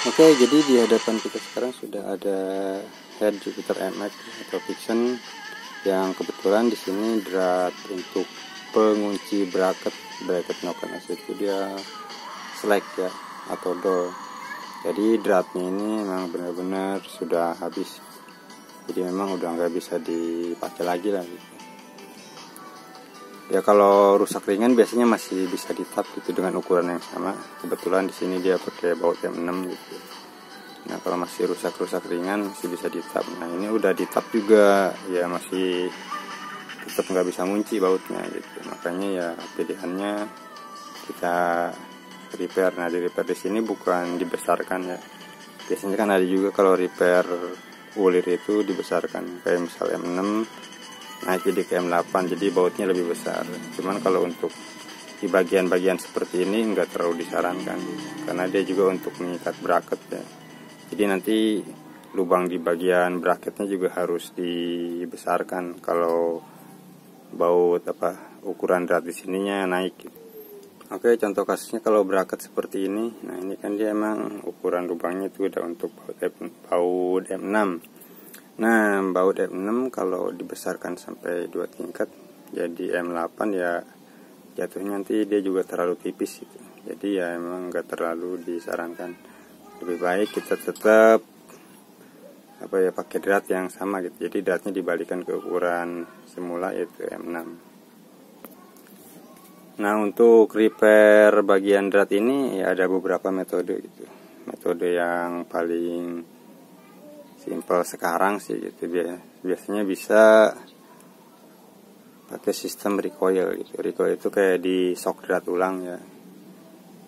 Oke, jadi di hadapan kita sekarang sudah ada head Jupiter MX atau Vixen yang kebetulan di sini drat untuk pengunci bracket noken itu dia slack ya atau dull. Jadi dratnya ini memang benar-benar sudah habis. Jadi memang udah nggak bisa dipakai lagi lah gitu. Ya kalau rusak ringan biasanya masih bisa ditap gitu dengan ukuran yang sama. Kebetulan di sini dia pakai baut M6 gitu. Nah kalau masih rusak ringan masih bisa ditap. Nah ini udah ditap juga ya masih tetap nggak bisa ngunci bautnya gitu. Makanya ya pilihannya kita repair. Nah di repair di sini bukan dibesarkan ya. Biasanya kan ada juga kalau repair ulir itu dibesarkan kayak misal M6 naik jadi ke M8 jadi bautnya lebih besar. Cuman kalau untuk di bagian-bagian seperti ini enggak terlalu disarankan karena dia juga untuk mengikat bracket ya. Jadi nanti lubang di bagian bracketnya juga harus dibesarkan kalau baut ukuran drat di sininya naik gitu. Oke, contoh kasusnya kalau bracket seperti ini. Nah ini kan dia emang ukuran lubangnya itu udah untuk baut M6. Nah baut M6 kalau dibesarkan sampai 2 tingkat jadi M8 ya jatuhnya nanti dia juga terlalu tipis gitu. Jadi ya emang nggak terlalu disarankan. Lebih baik kita tetap pakai drat yang sama gitu. Jadi dratnya dibalikan ke ukuran semula yaitu M6. Nah untuk repair bagian drat ini ya ada beberapa metode gitu. Metode yang paling simpel sekarang sih gitu, biasanya bisa pakai sistem recoil gitu. Recoil itu kayak di shock drat ulang ya.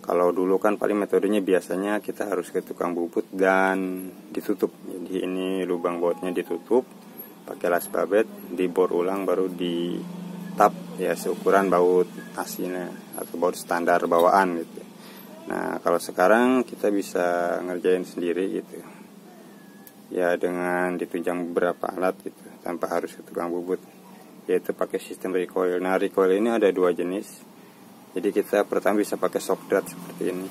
Kalau dulu kan paling metodenya biasanya kita harus ke tukang bubut dan ditutup. Jadi ini lubang bautnya ditutup pakai las babet, dibor ulang baru di tap ya seukuran baut aslinya atau baut standar bawaan gitu. Nah kalau sekarang kita bisa ngerjain sendiri gitu ya dengan ditunjang beberapa alat gitu tanpa harus ke tukang bubut, yaitu pakai sistem recoil. Nah recoil ini ada 2 jenis. Jadi kita pertama bisa pakai shock drat seperti ini.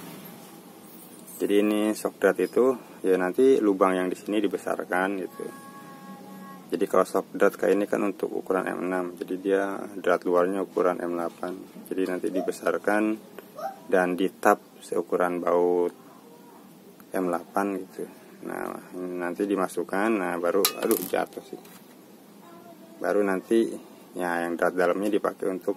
Jadi ini shock drat itu ya nanti lubang yang di sini dibesarkan gitu. Jadi kalau shock drat kayak ini kan untuk ukuran M6, jadi dia drat luarnya ukuran M8. Jadi nanti dibesarkan dan ditap seukuran baut M8 gitu. Nah nanti dimasukkan, nah baru jatuh sih. Baru nanti ya yang drat dalamnya dipakai untuk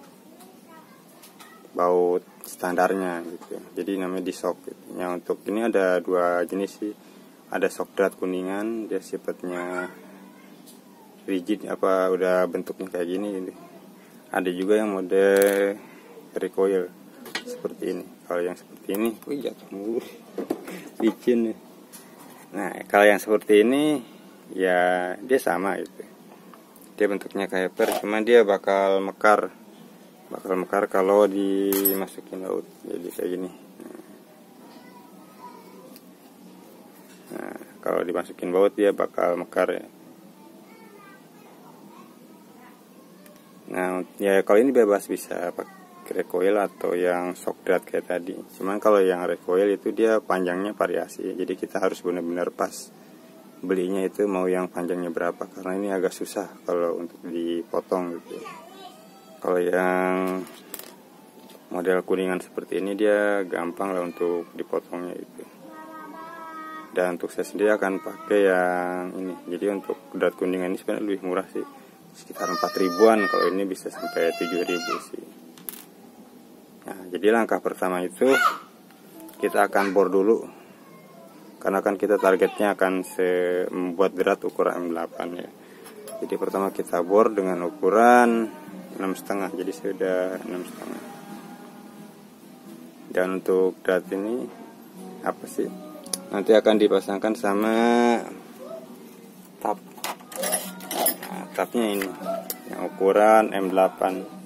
baut standarnya gitu. Jadi namanya di shock gitu. Yang untuk ini ada 2 jenis sih. Ada shock drat kuningan, dia sifatnya rigid udah bentuknya kayak gini gitu. Ada juga yang mode recoil seperti ini. Kalau yang seperti ini, jatuh mulu. Licin nih. Nah kalau yang seperti ini ya dia sama gitu. Dia bentuknya kayak per, cuma dia bakal mekar kalau dimasukin baut. Jadi kayak gini. Nah kalau dimasukin baut dia bakal mekar ya. Nah ya kalau ini bebas bisa pakai recoil atau yang shock drat kayak tadi. Cuman kalau yang recoil itu dia panjangnya variasi. Jadi kita harus benar-benar pas belinya itu mau yang panjangnya berapa, karena ini agak susah kalau untuk dipotong gitu. Kalau yang model kuningan seperti ini dia gampang lah untuk dipotongnya itu. Dan untuk saya sendiri akan pakai yang ini. Jadi untuk drat kuningan ini sebenarnya lebih murah sih, sekitar 4.000-an. Kalau ini bisa sampai 7.000 sih. Nah, jadi langkah pertama itu kita akan bor dulu, karena kan kita targetnya akan membuat drat ukuran M8 ya. Jadi pertama kita bor dengan ukuran 6,5, jadi sudah 6,5. Dan untuk drat ini nanti akan dipasangkan sama tap. Nah, tapnya ini yang ukuran M8.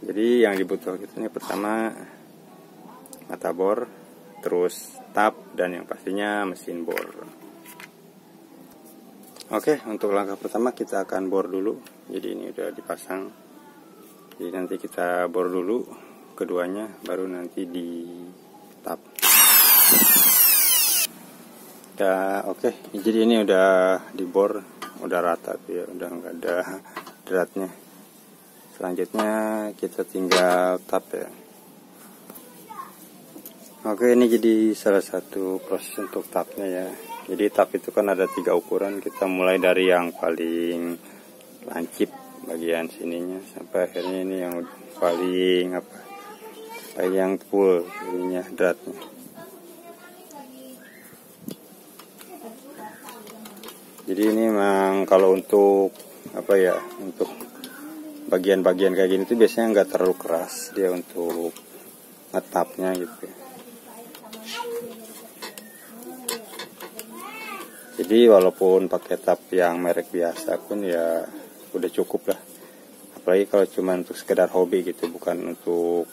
Jadi yang dibutuhkan itu pertama mata bor, terus tap, dan yang pastinya mesin bor. Oke, untuk langkah pertama kita akan bor dulu. Jadi ini udah dipasang. Jadi nanti kita bor dulu keduanya, baru nanti di tap. Ya oke. Jadi ini udah dibor, udah rata tuh ya, udah nggak ada dratnya. Selanjutnya kita tinggal tap ya. Oke, ini jadi salah satu proses untuk tapnya ya. Jadi tap itu kan ada 3 ukuran. Kita mulai dari yang paling lancip bagian sininya sampai akhirnya ini yang paling yang full ininya dratnya. Jadi ini memang kalau untuk untuk bagian-bagian kayak gini tuh biasanya nggak terlalu keras dia untuk ngetapnya gitu. Jadi walaupun pakai tap yang merek biasa pun ya udah cukup lah. Apalagi kalau cuma untuk sekedar hobi gitu, bukan untuk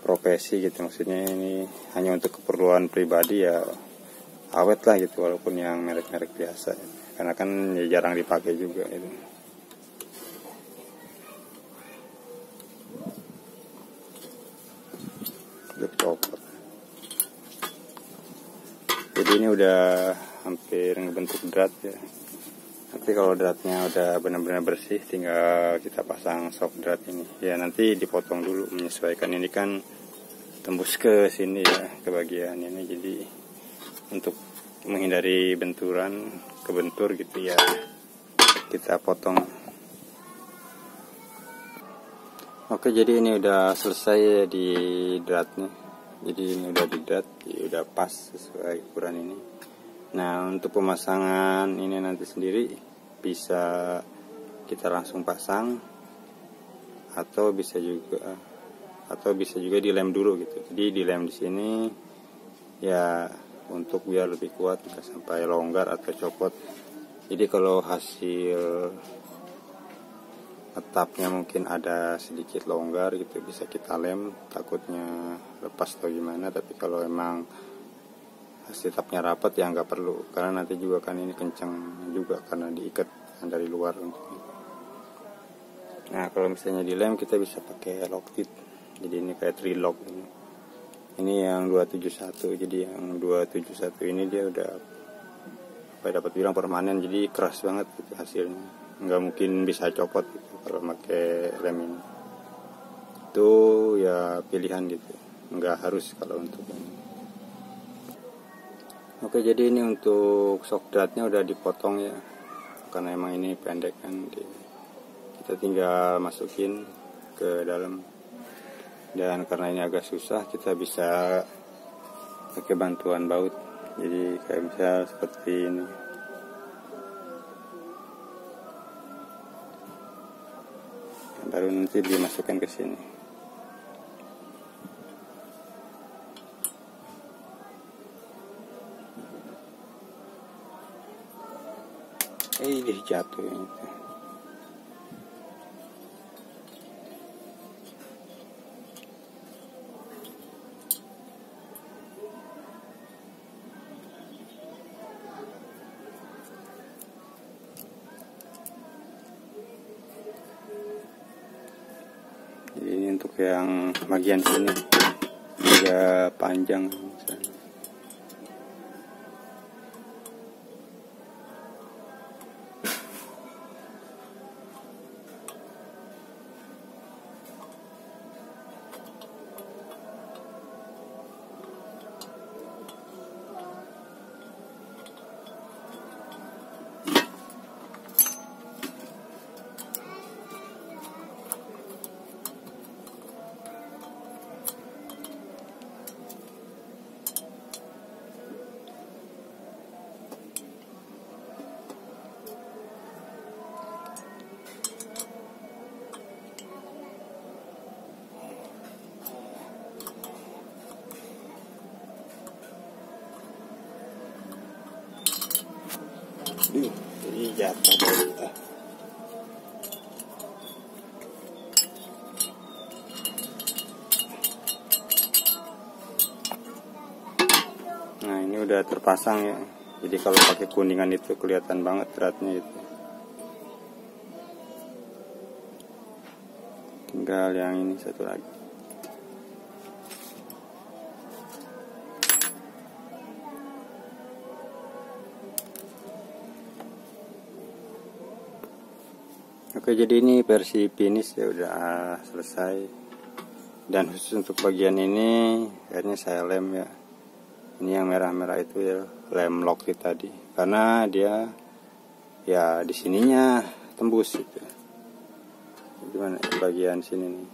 profesi gitu. Maksudnya ini hanya untuk keperluan pribadi ya awet lah gitu, walaupun yang merek-merek biasa. Karena kan ya jarang dipakai juga itu. Udah copot. Jadi ini udah hampir ngebentuk drat ya. Nanti kalau dratnya udah benar-benar bersih, tinggal kita pasang soft drat ini. Ya nanti dipotong dulu menyesuaikan, ini kan tembus ke sini ya, ke bagian ini. Jadi untuk menghindari benturan, kebentur gitu ya, kita potong. Oke, jadi ini udah selesai ya di dratnya. Jadi ini udah di drat, udah pas sesuai ukuran ini. Nah, untuk pemasangan ini nanti sendiri bisa kita langsung pasang atau bisa juga dilem dulu gitu. Jadi dilem di sini ya untuk biar lebih kuat, nggak sampai longgar atau copot. Jadi kalau hasil atapnya mungkin ada sedikit longgar gitu, bisa kita lem, takutnya lepas atau gimana. Tapi kalau emang hasil atapnya rapat ya nggak perlu, karena nanti juga kan ini kencang juga karena diikat dari luar untuk itu. Nah, kalau misalnya dilem kita bisa pakai lock tip. Jadi ini kayak tri-lock ini. Ini yang 271. Jadi yang 271 ini dia udah dapat bilang permanen, jadi keras banget gitu hasilnya. Nggak mungkin bisa copot gitu kalau pakai lem ini. Itu ya pilihan gitu. Nggak harus kalau untuk ini. Oke, jadi ini untuk shock dratnya udah dipotong ya, karena emang ini pendek kan. Kita tinggal masukin ke dalam, dan karena ini agak susah kita bisa pakai bantuan baut. Jadi kayak misal seperti ini. Baru nanti dimasukkan ke sini. Dia jatuh ya. Jadi ini untuk yang bagian sini agak panjang misalnya. Jadi jatuh. Nah, ini udah terpasang ya. Jadi kalau pakai kuningan itu kelihatan banget dratnya itu. Tinggal yang ini satu lagi. Oke, jadi ini versi finish ya, udah selesai. Dan khusus untuk bagian ini akhirnya saya lem ya. Ini yang merah-merah itu ya, lem lock tadi. Karena dia ya di sininya tembus gitu. Gimana bagian sini nih?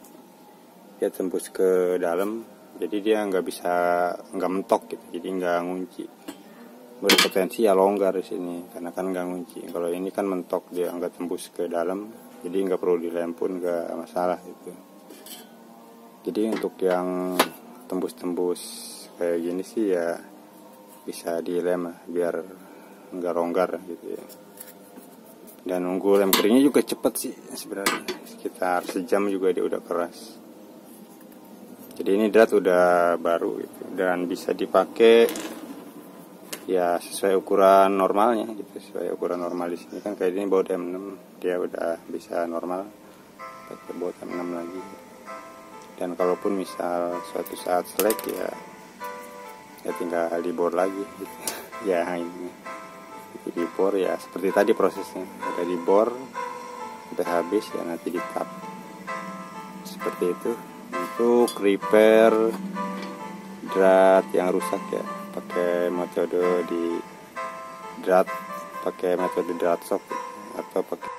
Dia tembus ke dalam, jadi dia nggak mentok gitu. Jadi nggak ngunci. Berpotensi ya longgar di sini karena kan nggak ngunci. Kalau ini kan mentok, dia nggak tembus ke dalam, jadi nggak perlu dilem pun nggak masalah gitu. Jadi untuk yang tembus-tembus kayak gini sih ya bisa dilem biar nggak longgar gitu ya. Dan nunggu lem keringnya juga cepet sih sebenarnya, sekitar sejam juga dia udah keras. Jadi ini drat udah baru gitu, dan bisa dipakai ya sesuai ukuran normalnya gitu, sesuai ukuran normal. Di sini kan kayak ini baut M6, dia udah bisa normal pakai baut M6 lagi. Dan kalaupun misal suatu saat selek ya tinggal dibor lagi gitu. Ya ini dibor ya seperti tadi prosesnya, udah dibor sampai habis ya nanti ditap seperti itu. Untuk repair drat yang rusak ya pakai metode di drat, pakai metode drat shock atau pakai